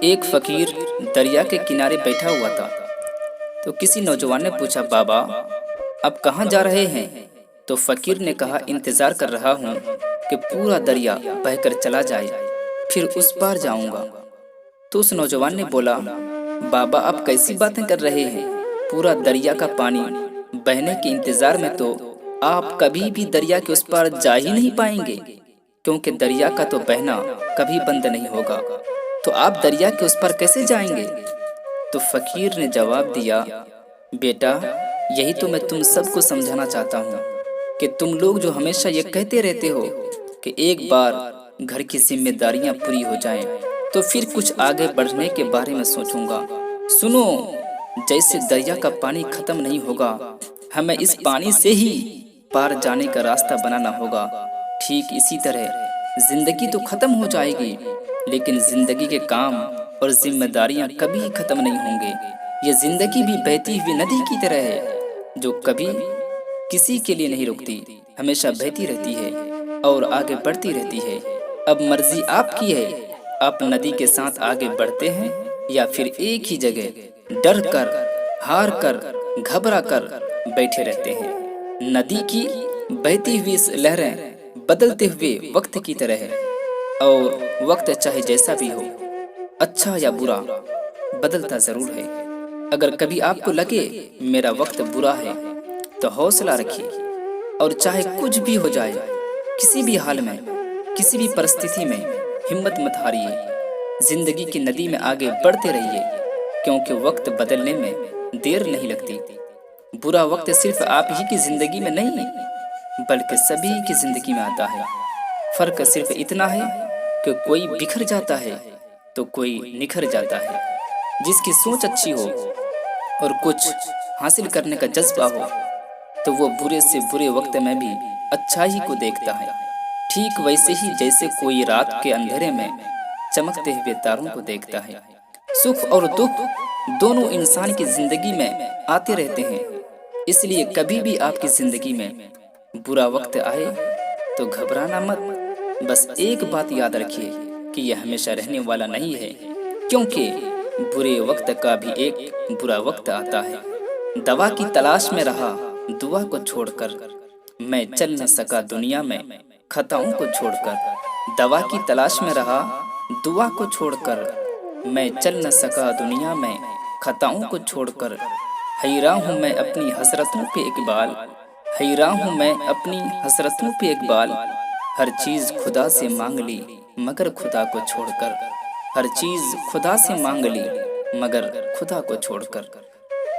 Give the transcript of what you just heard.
ایک فقیر دریا کے کنارے بیٹھا ہوا تھا تو کسی نوجوان نے پوچھا، بابا اب کہاں جا رہے ہیں؟ تو فقیر نے کہا، انتظار کر رہا ہوں کہ پورا دریا بہہ کر چلا جائے، پھر اس پار جاؤں گا۔ تو اس نوجوان نے بولا، بابا آپ کیسی باتیں کر رہے ہیں؟ پورا دریا کا پانی بہنے کے انتظار میں تو آپ کبھی بھی دریا کے اس پار جا ہی نہیں پائیں گے، کیونکہ دریا کا تو بہنا کبھی بند نہیں ہوگا، تو آپ دریا کے اس پار کیسے جائیں گے؟ تو فقیر نے جواب دیا، بیٹا یہی تو میں تم سب کو سمجھانا چاہتا ہوں کہ تم لوگ جو ہمیشہ یہ کہتے رہتے ہو کہ ایک بار گھر کی ذمہ داریاں پوری ہو جائیں تو پھر کچھ آگے بڑھنے کے بارے میں سوچوں گا۔ سنو، جیسے دریا کا پانی ختم نہیں ہوگا، ہمیں اس پانی سے ہی پار جانے کا راستہ بنانا ہوگا۔ ٹھیک اسی طرح زندگی تو ختم ہو جائے گی، لیکن زندگی کے کام اور ذمہ داریاں کبھی ختم نہیں ہوں گے۔ یہ زندگی بھی بہتی ہوئی ندی کی طرح ہے، جو کبھی کسی کے لیے نہیں رکتی، ہمیشہ بہتی رہتی ہے اور آگے بڑھتی رہتی ہے۔ اب مرضی آپ کی ہے، آپ ندی کے ساتھ آگے بڑھتے ہیں یا پھر ایک ہی جگہ ڈر کر، ہار کر، گھبرا کر بیٹھے رہتے ہیں۔ ندی کی بہتی ہوئی لہریں بدلتے ہوئے وقت کی طرح ہے، اور وقت چاہے جیسا بھی ہو، اچھا یا برا، بدلتا ضرور ہے۔ اگر کبھی آپ کو لگے میرا وقت برا ہے تو حوصلہ رکھیے، اور چاہے کچھ بھی ہو جائے، کسی بھی حال میں، کسی بھی پرستھتی میں ہمت مت ہاریے، زندگی کی ندی میں آگے بڑھتے رہیے، کیونکہ وقت بدلنے میں دیر نہیں لگتی۔ برا وقت صرف آپ ہی کی زندگی میں نہیں بلکہ سبھی کی زندگی میں آتا ہے۔ فرق صرف اتنا ہے کہ کوئی بکھر جاتا ہے تو کوئی نکھر جاتا ہے۔ جس کی سوچ اچھی ہو اور کچھ حاصل کرنے کا جذبہ ہو تو وہ برے سے برے وقت میں بھی اچھائی کو دیکھتا ہے، ٹھیک ویسے ہی جیسے کوئی رات کے اندھیرے میں چمکتے ہوئے تاروں کو دیکھتا ہے۔ سکھ اور دکھ دونوں انسان کی زندگی میں آتے رہتے ہیں، اس لیے کبھی بھی آپ کی زندگی میں برا وقت آئے تو گھبرانا مت، بس ایک بات یاد رکھیے کہ یہ ہمیشہ رہنے والا نہیں ہے، کیونکہ برے وقت کا بھی ایک برا وقت آتا ہے۔ دوا کی تلاش میں رہا دعا کو چھوڑ کر، میں چل نہ سکا دنیا میں خطاؤں کو چھوڑ کر۔ دوا کی تلاش میں رہا دعا کو چھوڑ کر، میں چل نہ سکا دنیا میں خطاؤں کو چھوڑ کر۔ حیراں ہوں میں اپنی حسرتوں پہ اقبال، حیراں ہوں میں اپنی حسرتوں پہ اقبال۔ ہر چیز خدا سے مانگ لی مگر خدا کو چھوڑ کر، ہر چیز خدا سے مانگ لی مگر خدا کو چھوڑ کر۔